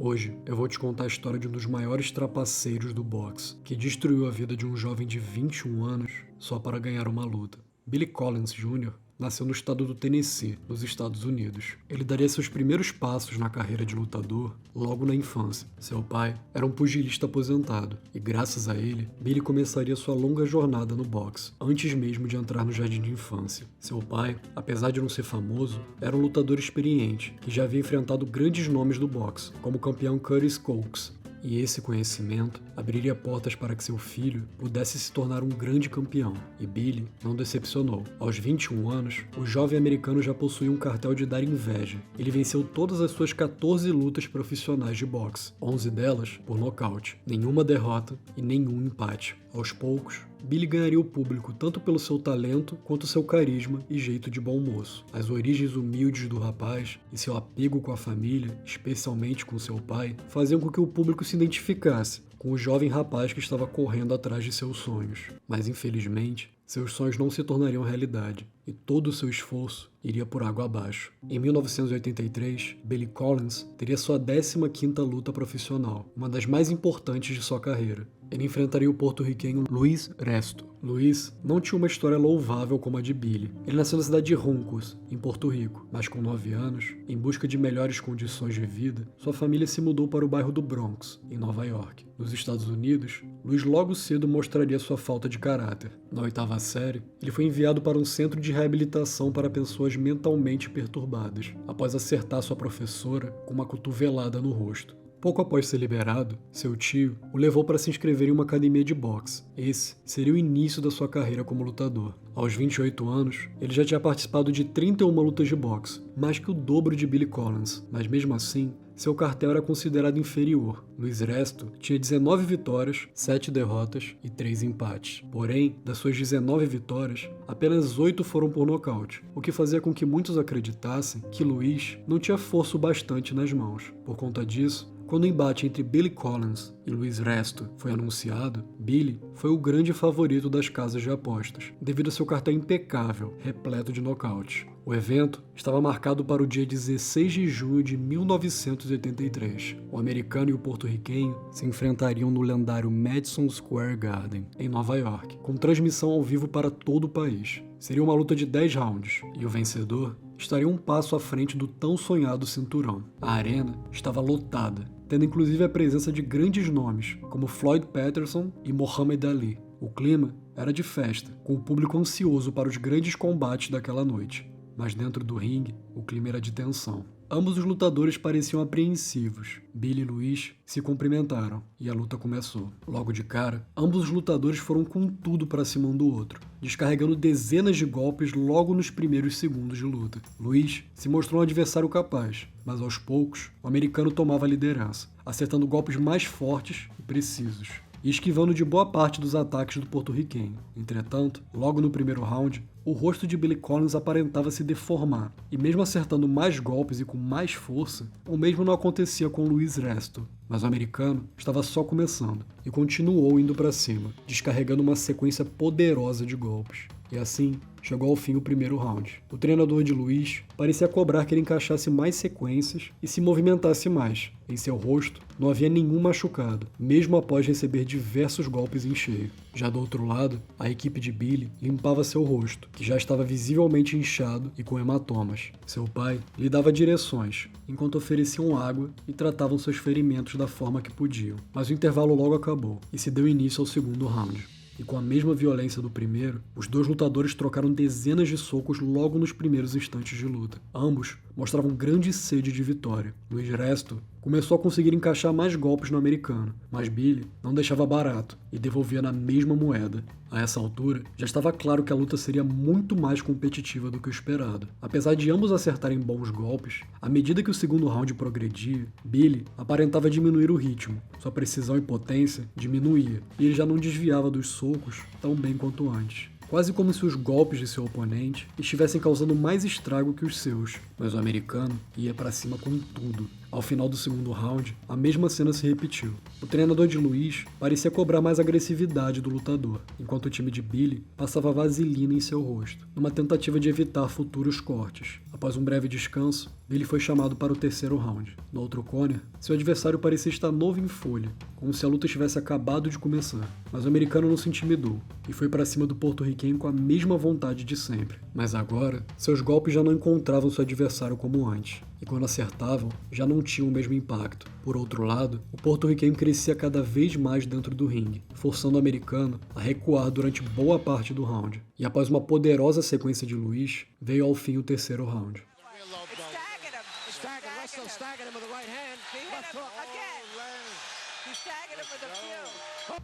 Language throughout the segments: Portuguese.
Hoje eu vou te contar a história de um dos maiores trapaceiros do boxe, que destruiu a vida de um jovem de 21 anos só para ganhar uma luta. Billy Collins Jr. nasceu no estado do Tennessee, nos Estados Unidos. Ele daria seus primeiros passos na carreira de lutador logo na infância. Seu pai era um pugilista aposentado e, graças a ele, Billy começaria sua longa jornada no boxe, antes mesmo de entrar no jardim de infância. Seu pai, apesar de não ser famoso, era um lutador experiente que já havia enfrentado grandes nomes do boxe, como o campeão Curtis Coates. E esse conhecimento abriria portas para que seu filho pudesse se tornar um grande campeão. E Billy não decepcionou. Aos 21 anos, o jovem americano já possuía um cartel de dar inveja. Ele venceu todas as suas 14 lutas profissionais de boxe, 11 delas por nocaute, nenhuma derrota e nenhum empate. Aos poucos, Billy ganharia o público tanto pelo seu talento quanto seu carisma e jeito de bom moço. As origens humildes do rapaz e seu apego com a família, especialmente com seu pai, faziam com que o público se identificasse com o jovem rapaz que estava correndo atrás de seus sonhos. Mas infelizmente, seus sonhos não se tornariam realidade e todo o seu esforço iria por água abaixo. Em 1983, Billy Collins teria sua 15ª luta profissional, uma das mais importantes de sua carreira. Ele enfrentaria o porto-riquenho Luis Resto. Luis não tinha uma história louvável como a de Billy. Ele nasceu na cidade de Juncos, em Porto Rico, mas com 9 anos, em busca de melhores condições de vida, sua família se mudou para o bairro do Bronx, em Nova York. Nos Estados Unidos, Luis logo cedo mostraria sua falta de caráter. Na 8ª série, ele foi enviado para um centro de reabilitação para pessoas mentalmente perturbadas, após acertar sua professora com uma cotovelada no rosto. Pouco após ser liberado, seu tio o levou para se inscrever em uma academia de boxe. Esse seria o início da sua carreira como lutador. Aos 28 anos, ele já tinha participado de 31 lutas de boxe, mais que o dobro de Billy Collins, mas mesmo assim, seu cartel era considerado inferior. Luis Resto tinha 19 vitórias, 7 derrotas e 3 empates. Porém, das suas 19 vitórias, apenas 8 foram por nocaute, o que fazia com que muitos acreditassem que Luis não tinha força o bastante nas mãos. Por conta disso, quando o embate entre Billy Collins e Luis Resto foi anunciado, Billy foi o grande favorito das casas de apostas, devido a seu cartel impecável, repleto de nocautes. O evento estava marcado para o dia 16 de junho de 1983. O americano e o porto-riquenho se enfrentariam no lendário Madison Square Garden, em Nova York, com transmissão ao vivo para todo o país. Seria uma luta de 10 rounds, e o vencedor estaria um passo à frente do tão sonhado cinturão. A arena estava lotada, tendo inclusive a presença de grandes nomes, como Floyd Patterson e Muhammad Ali. O clima era de festa, com o público ansioso para os grandes combates daquela noite. Mas dentro do ringue, o clima era de tensão. Ambos os lutadores pareciam apreensivos. Billy e Luis se cumprimentaram e a luta começou. Logo de cara, ambos os lutadores foram com tudo para cima um do outro, descarregando dezenas de golpes logo nos primeiros segundos de luta. Luis se mostrou um adversário capaz, mas aos poucos, o americano tomava a liderança, acertando golpes mais fortes e precisos, e esquivando de boa parte dos ataques do porto-riquenho. Entretanto, logo no primeiro round, o rosto de Billy Collins aparentava se deformar, e mesmo acertando mais golpes e com mais força, o mesmo não acontecia com Luis Resto. Mas o americano estava só começando, e continuou indo para cima, descarregando uma sequência poderosa de golpes. E assim, chegou ao fim o primeiro round. O treinador de Luis parecia cobrar que ele encaixasse mais sequências e se movimentasse mais. Em seu rosto, não havia nenhum machucado, mesmo após receber diversos golpes em cheio. Já do outro lado, a equipe de Billy limpava seu rosto, que já estava visivelmente inchado e com hematomas. Seu pai lhe dava direções, enquanto ofereciam água e tratavam seus ferimentos da forma que podiam. Mas o intervalo logo acabou, e se deu início ao segundo round. E com a mesma violência do primeiro, os dois lutadores trocaram dezenas de socos logo nos primeiros instantes de luta. Ambos mostravam grande sede de vitória. Luis Resto começou a conseguir encaixar mais golpes no americano, mas Billy não deixava barato e devolvia na mesma moeda. A essa altura, já estava claro que a luta seria muito mais competitiva do que o esperado. Apesar de ambos acertarem bons golpes, à medida que o segundo round progredia, Billy aparentava diminuir o ritmo, sua precisão e potência diminuía, e ele já não desviava dos socos tão bem quanto antes. Quase como se os golpes de seu oponente estivessem causando mais estrago que os seus, mas o americano ia para cima com tudo. Ao final do segundo round, a mesma cena se repetiu. O treinador de Luiz parecia cobrar mais agressividade do lutador, enquanto o time de Billy passava vaselina em seu rosto, numa tentativa de evitar futuros cortes. Após um breve descanso, Billy foi chamado para o terceiro round. No outro corner, seu adversário parecia estar novo em folha, como se a luta tivesse acabado de começar. Mas o americano não se intimidou e foi para cima do porto-riquenho com a mesma vontade de sempre. Mas agora, seus golpes já não encontravam seu adversário como antes, e quando acertavam, já não tinham o mesmo impacto. Por outro lado, o porto-riquenho crescia cada vez mais dentro do ringue, forçando o americano a recuar durante boa parte do round. E após uma poderosa sequência de Luiz, veio ao fim o terceiro round.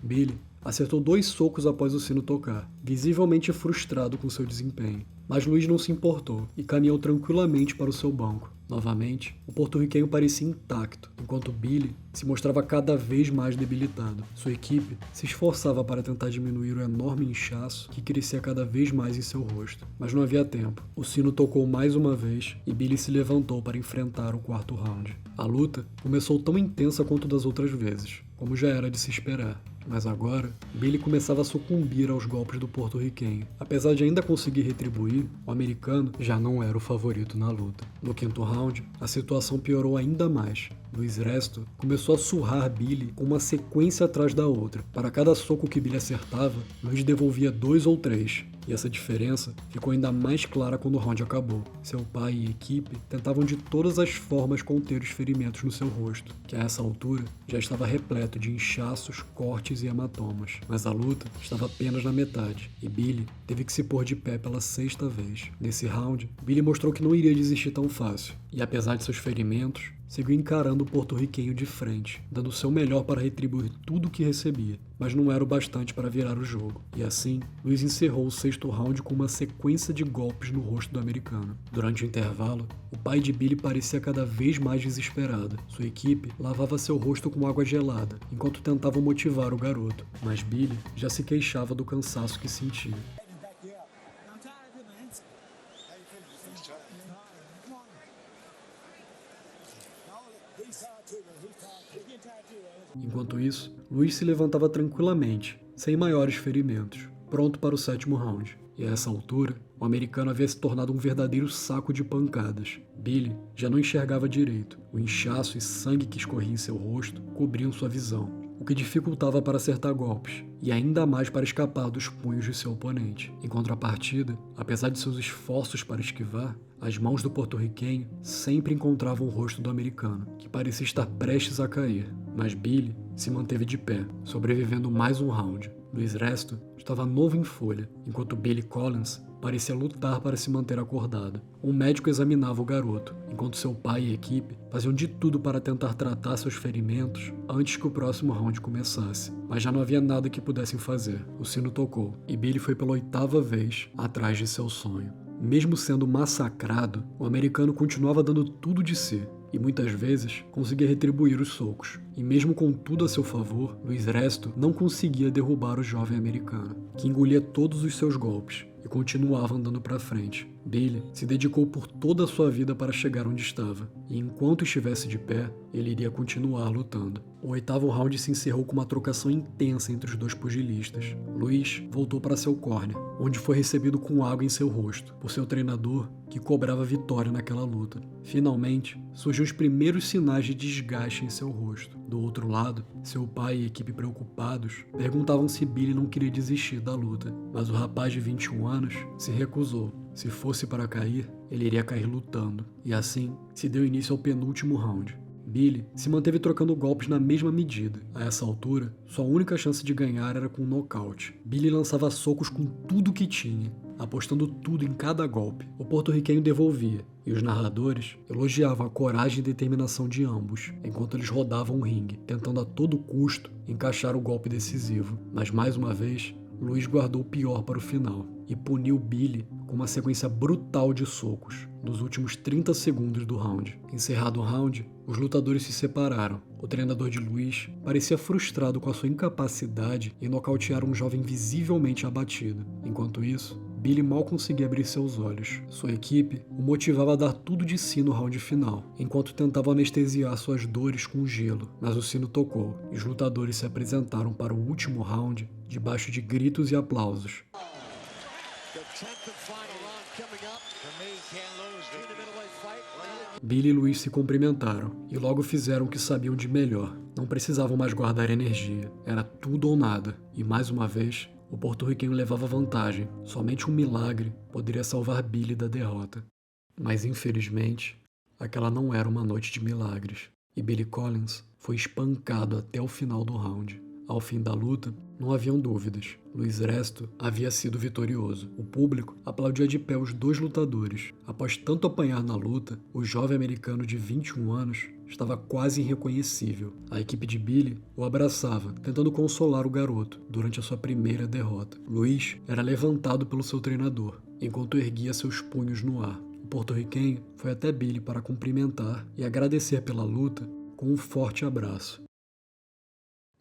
Billy acertou 2 socos após o sino tocar, visivelmente frustrado com seu desempenho. Mas Luiz não se importou e caminhou tranquilamente para o seu banco. Novamente, o porto-riquenho parecia intacto, enquanto Billy se mostrava cada vez mais debilitado. Sua equipe se esforçava para tentar diminuir o enorme inchaço que crescia cada vez mais em seu rosto. Mas não havia tempo. O sino tocou mais uma vez e Billy se levantou para enfrentar o quarto round. A luta começou tão intensa quanto das outras vezes, como já era de se esperar. Mas agora, Billy começava a sucumbir aos golpes do porto-riquenho. Apesar de ainda conseguir retribuir, o americano já não era o favorito na luta. No quinto round, a situação piorou ainda mais. Luiz Resto começou a surrar Billy com uma sequência atrás da outra. Para cada soco que Billy acertava, Luiz devolvia 2 ou 3. E essa diferença ficou ainda mais clara quando o round acabou. Seu pai e equipe tentavam de todas as formas conter os ferimentos no seu rosto, que a essa altura já estava repleto de inchaços, cortes e hematomas. Mas a luta estava apenas na metade, e Billy teve que se pôr de pé pela 6ª vez. Nesse round, Billy mostrou que não iria desistir tão fácil, e apesar de seus ferimentos, seguiu encarando o porto-riquenho de frente, dando o seu melhor para retribuir tudo o que recebia, mas não era o bastante para virar o jogo. E assim, Luiz encerrou o 6º round com uma sequência de golpes no rosto do americano. Durante o intervalo, o pai de Billy parecia cada vez mais desesperado. Sua equipe lavava seu rosto com água gelada, enquanto tentavam motivar o garoto, mas Billy já se queixava do cansaço que sentia. Enquanto isso, Luiz se levantava tranquilamente, sem maiores ferimentos, pronto para o 7º round. E a essa altura, o americano havia se tornado um verdadeiro saco de pancadas. Billy já não enxergava direito. O inchaço e sangue que escorria em seu rosto cobriam sua visão, o que dificultava para acertar golpes, e ainda mais para escapar dos punhos de seu oponente. Em contrapartida, apesar de seus esforços para esquivar, as mãos do porto-riquenho sempre encontravam o rosto do americano, que parecia estar prestes a cair. Mas Billy se manteve de pé, sobrevivendo mais um round. Luiz Resto estava novo em folha, enquanto Billy Collins parecia lutar para se manter acordado. Um médico examinava o garoto, enquanto seu pai e equipe faziam de tudo para tentar tratar seus ferimentos antes que o próximo round começasse. Mas já não havia nada que pudessem fazer. O sino tocou, e Billy foi pela 8ª vez atrás de seu sonho. Mesmo sendo massacrado, o americano continuava dando tudo de si, e muitas vezes conseguia retribuir os socos. E mesmo com tudo a seu favor, Luiz Resto não conseguia derrubar o jovem americano, que engolia todos os seus golpes e continuava andando para frente. Billy se dedicou por toda a sua vida para chegar onde estava, e enquanto estivesse de pé, ele iria continuar lutando. O 8º round se encerrou com uma trocação intensa entre os dois pugilistas. Luiz voltou para seu corner, onde foi recebido com água em seu rosto, por seu treinador, que cobrava vitória naquela luta. Finalmente, surgiu os primeiros sinais de desgaste em seu rosto. Do outro lado, seu pai e a equipe preocupados perguntavam se Billy não queria desistir da luta, mas o rapaz de 21 anos se recusou. Se fosse para cair, ele iria cair lutando, e assim se deu início ao penúltimo round. Billy se manteve trocando golpes na mesma medida. A essa altura, sua única chance de ganhar era com um nocaute. Billy lançava socos com tudo que tinha, apostando tudo em cada golpe. O porto-riquenho devolvia, e os narradores elogiavam a coragem e determinação de ambos, enquanto eles rodavam o ringue, tentando a todo custo encaixar o golpe decisivo. Mas mais uma vez, Luiz guardou o pior para o final e puniu Billy com uma sequência brutal de socos nos últimos 30 segundos do round. Encerrado o round, os lutadores se separaram. O treinador de Luiz parecia frustrado com a sua incapacidade em nocautear um jovem visivelmente abatido. Enquanto isso, Billy mal conseguia abrir seus olhos. Sua equipe o motivava a dar tudo de si no round final, enquanto tentava anestesiar suas dores com gelo, mas o sino tocou e os lutadores se apresentaram para o último round debaixo de gritos e aplausos. Billy e Luiz se cumprimentaram e logo fizeram o que sabiam de melhor. Não precisavam mais guardar energia, era tudo ou nada, e mais uma vez, o porto-riquenho levava vantagem. Somente um milagre poderia salvar Billy da derrota. Mas infelizmente, aquela não era uma noite de milagres, e Billy Collins foi espancado até o final do round. Ao fim da luta, não haviam dúvidas. Luiz Resto havia sido vitorioso. O público aplaudia de pé os dois lutadores. Após tanto apanhar na luta, o jovem americano de 21 anos estava quase irreconhecível. A equipe de Billy o abraçava, tentando consolar o garoto durante a sua primeira derrota. Luiz era levantado pelo seu treinador, enquanto erguia seus punhos no ar. O porto-riquenho foi até Billy para cumprimentar e agradecer pela luta com um forte abraço.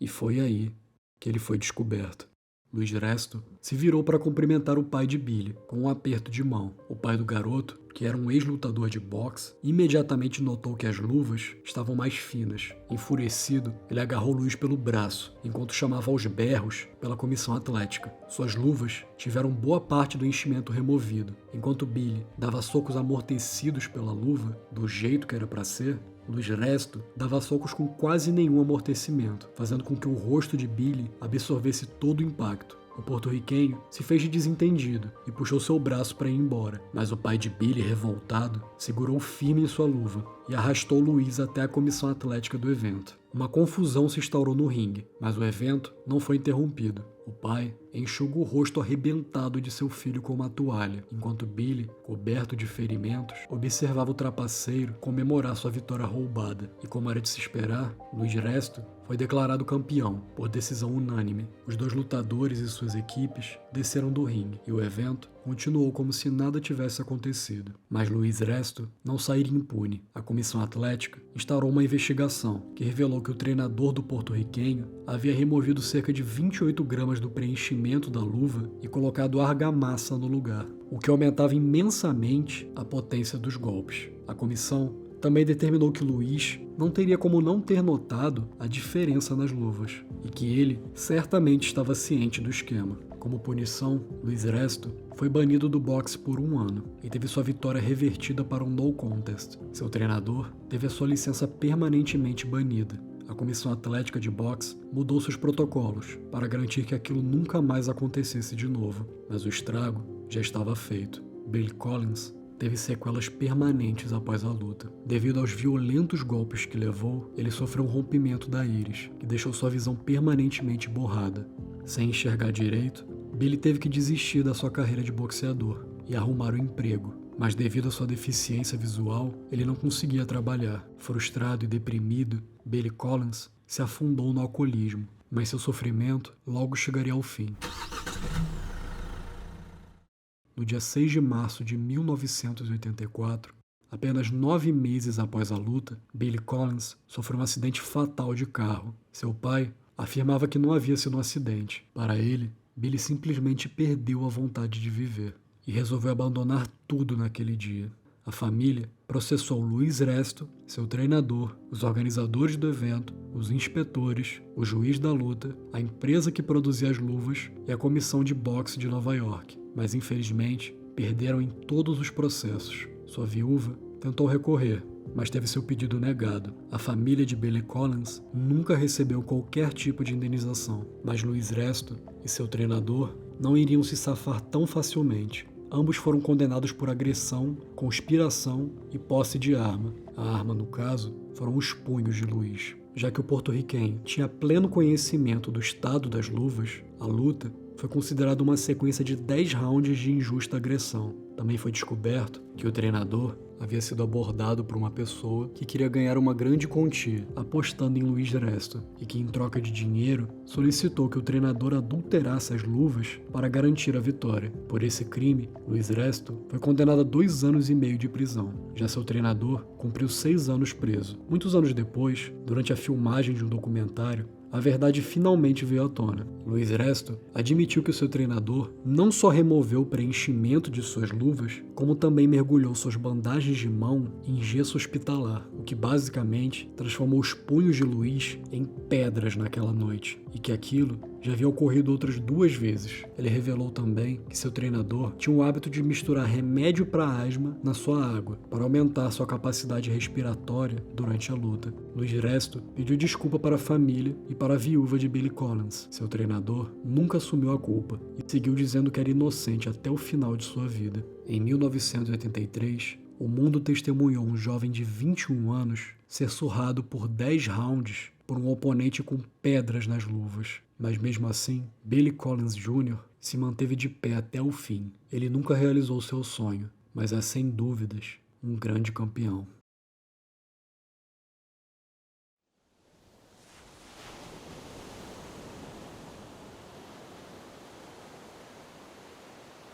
E foi aí que ele foi descoberto. Luiz Resto se virou para cumprimentar o pai de Billy, com um aperto de mão. O pai do garoto, que era um ex-lutador de boxe, imediatamente notou que as luvas estavam mais finas. Enfurecido, ele agarrou Luiz pelo braço, enquanto chamava aos berros pela comissão atlética. Suas luvas tiveram boa parte do enchimento removido. Enquanto Billy dava socos amortecidos pela luva, do jeito que era para ser, Luiz Resto dava socos com quase nenhum amortecimento, fazendo com que o rosto de Billy absorvesse todo o impacto. O porto-riquenho se fez de desentendido e puxou seu braço para ir embora, mas o pai de Billy, revoltado, segurou firme em sua luva e arrastou Luiz até a comissão atlética do evento. Uma confusão se instaurou no ringue, mas o evento não foi interrompido. O pai enxugou o rosto arrebentado de seu filho com uma toalha, enquanto Billy, coberto de ferimentos, observava o trapaceiro comemorar sua vitória roubada. E como era de se esperar, Luiz Resto foi declarado campeão, por decisão unânime. Os dois lutadores e suas equipes desceram do ringue, e o evento continuou como se nada tivesse acontecido. Mas Luiz Resto não sairia impune. A comissão atlética instaurou uma investigação que revelou que o treinador do porto-riquenho havia removido cerca de 28 gramas do preenchimento da luva e colocado argamassa no lugar, o que aumentava imensamente a potência dos golpes. A comissão também determinou que Luiz não teria como não ter notado a diferença nas luvas, e que ele certamente estava ciente do esquema. Como punição, Luiz Resto foi banido do boxe por 1 ano e teve sua vitória revertida para um no contest. Seu treinador teve a sua licença permanentemente banida. A comissão atlética de boxe mudou seus protocolos para garantir que aquilo nunca mais acontecesse de novo, mas o estrago já estava feito. Billy Collins teve sequelas permanentes após a luta. Devido aos violentos golpes que levou, ele sofreu um rompimento da íris, que deixou sua visão permanentemente borrada. Sem enxergar direito, Billy teve que desistir da sua carreira de boxeador e arrumar um emprego. Mas devido à sua deficiência visual, ele não conseguia trabalhar. Frustrado e deprimido, Billy Collins se afundou no alcoolismo, mas seu sofrimento logo chegaria ao fim. No dia 6 de março de 1984, apenas 9 meses após a luta, Billy Collins sofreu um acidente fatal de carro. Seu pai afirmava que não havia sido um acidente. Para ele, Billy simplesmente perdeu a vontade de viver e resolveu abandonar tudo naquele dia. A família processou Luiz Resto, seu treinador, os organizadores do evento, os inspetores, o juiz da luta, a empresa que produzia as luvas e a comissão de boxe de Nova York. Mas infelizmente, perderam em todos os processos. Sua viúva tentou recorrer, mas teve seu pedido negado. A família de Billy Collins nunca recebeu qualquer tipo de indenização, mas Luiz Resto e seu treinador não iriam se safar tão facilmente. Ambos foram condenados por agressão, conspiração e posse de arma. A arma, no caso, foram os punhos de Luiz. Já que o porto-riquenho tinha pleno conhecimento do estado das luvas, a luta foi considerada uma sequência de 10 rounds de injusta agressão. Também foi descoberto que o treinador havia sido abordado por uma pessoa que queria ganhar uma grande quantia, apostando em Luiz Resto, e que, em troca de dinheiro, solicitou que o treinador adulterasse as luvas para garantir a vitória. Por esse crime, Luiz Resto foi condenado a 2 anos e meio de prisão. Já seu treinador cumpriu 6 anos preso. Muitos anos depois, durante a filmagem de um documentário, a verdade finalmente veio à tona. Luiz Resto admitiu que o seu treinador não só removeu o preenchimento de suas luvas, como também mergulhou suas bandagens de mão em gesso hospitalar, o que basicamente transformou os punhos de Luiz em pedras naquela noite, e que aquilo já havia ocorrido outras 2 vezes. Ele revelou também que seu treinador tinha o hábito de misturar remédio para asma na sua água, para aumentar sua capacidade respiratória durante a luta. Luiz Resto pediu desculpa para a família e para a viúva de Billy Collins. Seu treinador nunca assumiu a culpa e seguiu dizendo que era inocente até o final de sua vida. Em 1983, o mundo testemunhou um jovem de 21 anos ser surrado por 10 rounds por um oponente com pedras nas luvas. Mas mesmo assim, Billy Collins Jr. se manteve de pé até o fim. Ele nunca realizou seu sonho, mas é sem dúvidas um grande campeão.